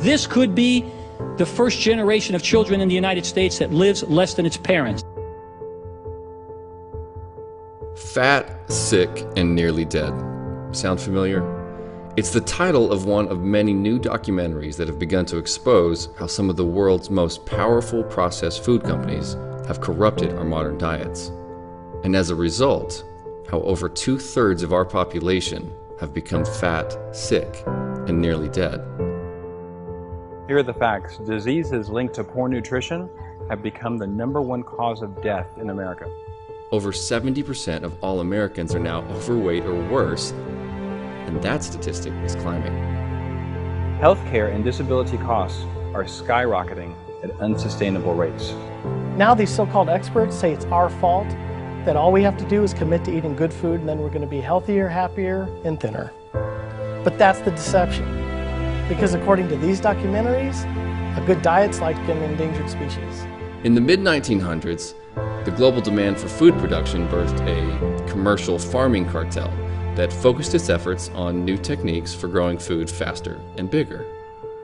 This could be the first generation of children in the United States that lives less than its parents. Fat, Sick, and Nearly Dead. Sound familiar? It's the title of one of many new documentaries that have begun to expose how some of the world's most powerful processed food companies have corrupted our modern diets. And as a result, how over 2/3 of our population have become fat, sick, and nearly dead. Here are the facts. Diseases linked to poor nutrition have become the #1 cause of death in America. Over 70% of all Americans are now overweight or worse, and that statistic is climbing. Healthcare and disability costs are skyrocketing at unsustainable rates. Now these so-called experts say it's our fault, that all we have to do is commit to eating good food and then we're going to be healthier, happier, and thinner. But that's the deception. Because according to these documentaries, a good diet's like an endangered species. In the mid-1900s, the global demand for food production birthed a commercial farming cartel that focused its efforts on new techniques for growing food faster and bigger.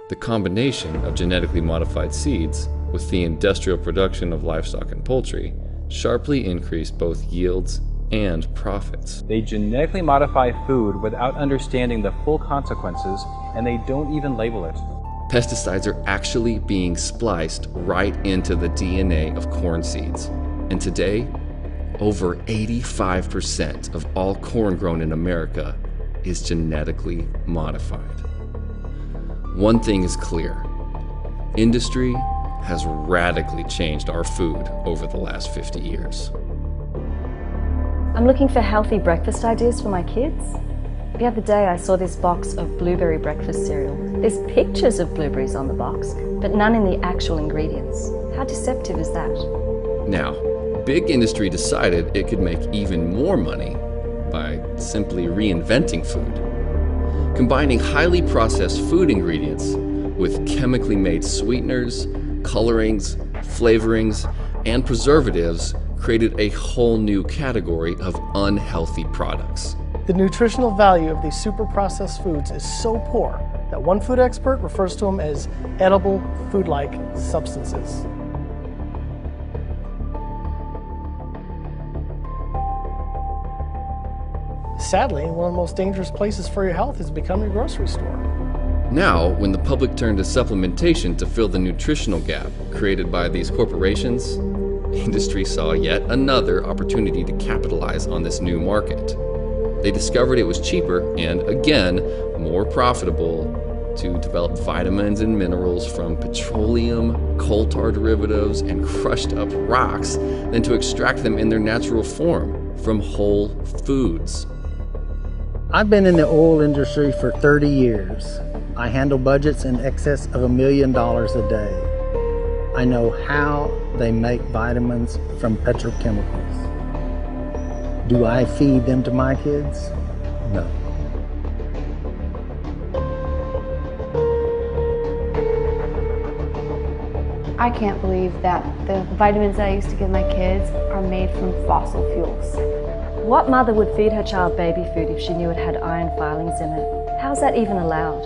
The combination of genetically modified seeds with the industrial production of livestock and poultry sharply increased both yields and profits. They genetically modify food without understanding the full consequences, and they don't even label it. Pesticides are actually being spliced right into the DNA of corn seeds. And today, over 85% of all corn grown in America is genetically modified. One thing is clear: industry has radically changed our food over the last 50 years. I'm looking for healthy breakfast ideas for my kids. The other day I saw this box of blueberry breakfast cereal. There's pictures of blueberries on the box, but none in the actual ingredients. How deceptive is that? Now, big industry decided it could make even more money by simply reinventing food. Combining highly processed food ingredients with chemically made sweeteners, colorings, flavorings, and preservatives created a whole new category of unhealthy products. The nutritional value of these super processed foods is so poor that one food expert refers to them as edible food-like substances. Sadly, one of the most dangerous places for your health has become your grocery store. Now, when the public turned to supplementation to fill the nutritional gap created by these corporations, industry saw yet another opportunity to capitalize on this new market. They discovered it was cheaper and, again, more profitable to develop vitamins and minerals from petroleum, coal tar derivatives, and crushed up rocks than to extract them in their natural form from whole foods. I've been in the oil industry for 30 years. I handle budgets in excess of $1 million a day. I know how they make vitamins from petrochemicals. Do I feed them to my kids? No. I can't believe that the vitamins I used to give my kids are made from fossil fuels. What mother would feed her child baby food if she knew it had iron filings in it? How's that even allowed?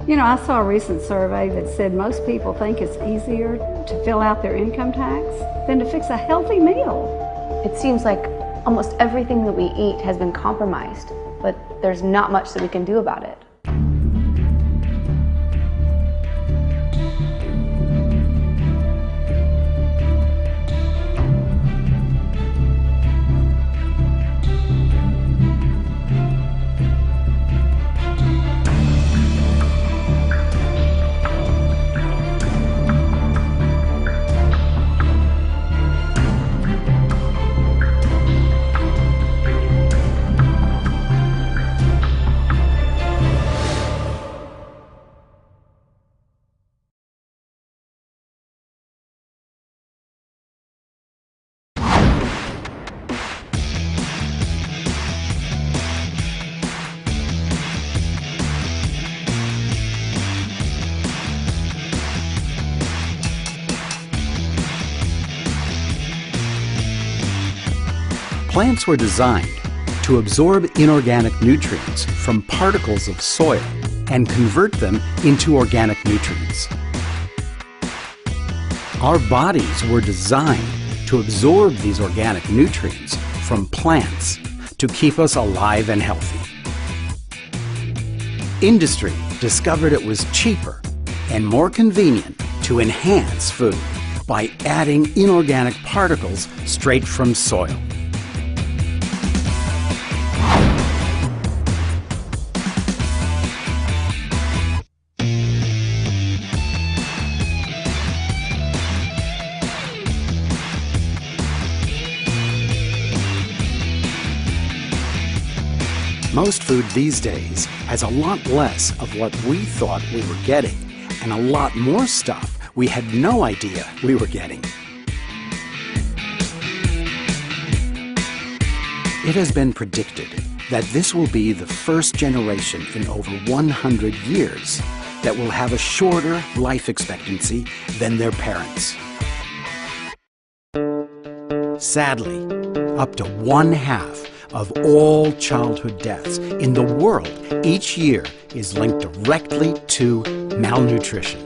You know, I saw a recent survey that said most people think it's easier to fill out their income tax than to fix a healthy meal. It seems like almost everything that we eat has been compromised, but there's not much that we can do about it. Plants were designed to absorb inorganic nutrients from particles of soil and convert them into organic nutrients. Our bodies were designed to absorb these organic nutrients from plants to keep us alive and healthy. Industry discovered it was cheaper and more convenient to enhance food by adding inorganic particles straight from soil. Most food these days has a lot less of what we thought we were getting and a lot more stuff we had no idea we were getting. It has been predicted that this will be the first generation in over 100 years that will have a shorter life expectancy than their parents. Sadly, up to 1/2 of all childhood deaths in the world each year is linked directly to malnutrition.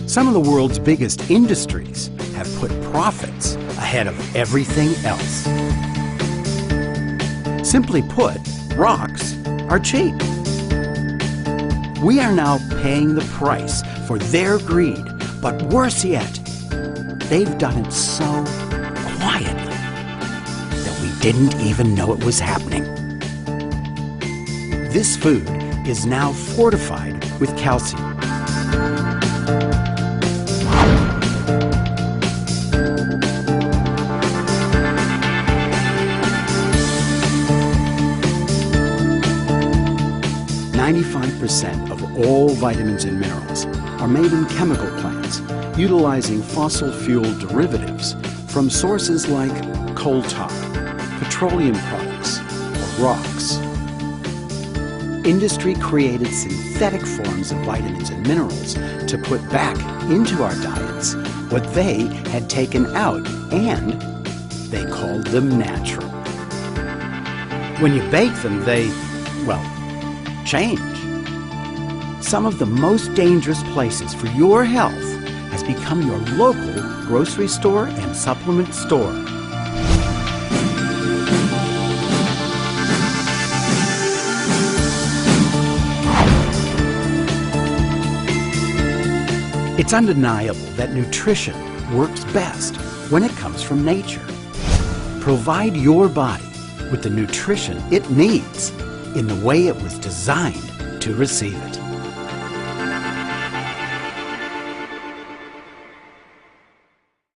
Some of the world's biggest industries have put profits ahead of everything else. Simply put, rocks are cheap. We are now paying the price for their greed, but worse yet, they've done it so quietly that we didn't even know it was happening. This food is now fortified with calcium. Of all vitamins and minerals are made in chemical plants, utilizing fossil fuel derivatives from sources like coal tar, petroleum products, or rocks. Industry created synthetic forms of vitamins and minerals to put back into our diets what they had taken out, and they called them natural. When you bake them, they, well, change. Some of the most dangerous places for your health has become your local grocery store and supplement store. It's undeniable that nutrition works best when it comes from nature. Provide your body with the nutrition it needs in the way it was designed to receive it.